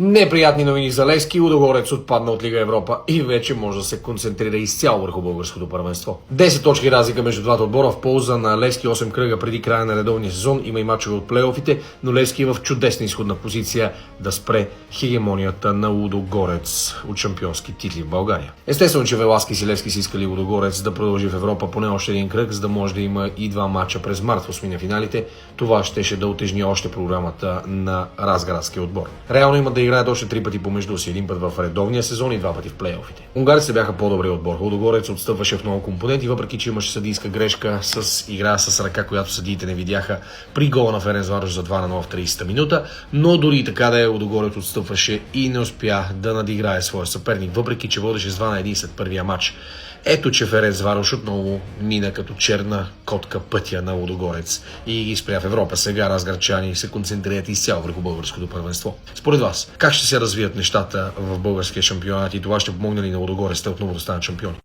Неприятни новини за Левски. Лудогорец отпадна от Лига Европа и вече може да се концентрира изцяло върху българското първенство. 10 точки разлика между двата отбора в полза на Левски, 8 кръга преди края на редовния сезон. Има и мачове от плейофите, но Левски е в чудесна изходна позиция да спре хегемонията на Лудогорец от шампионски титли в България. Естествено, че Веласкис и Левски си искали Лудогорец да продължи в Европа поне още един кръг, за да може да има и два мача през март в осмина финалите. Това щеше да утежни още програмата на разградския отбор. Реално има да играят още 3 пъти помежду си, един път в редовния сезон и 2 пъти в плейофите. Унгарците бяха по-добри отбор. Лудогорец отстъпваше в много компоненти, въпреки че имаше съдийска грешка с игра с ръка, която съдиите не видяха при гола на Ференцварош за 2-0 в 30-та минута, но дори така да е, Лудогорец отстъпваше и не успя да надиграе своя съперник, въпреки че водеше с 2-1 след първия матч. Ето, че Ференцварош отново мина като черна котка пътя на Лудогорец и ги спря в Европа. Сега разградчани се концентрират изцяло върху българското първенство. Според вас, как ще се развият нещата в българския шампионат и това ще помогне ли на Лудогорец отново да станат шампиони?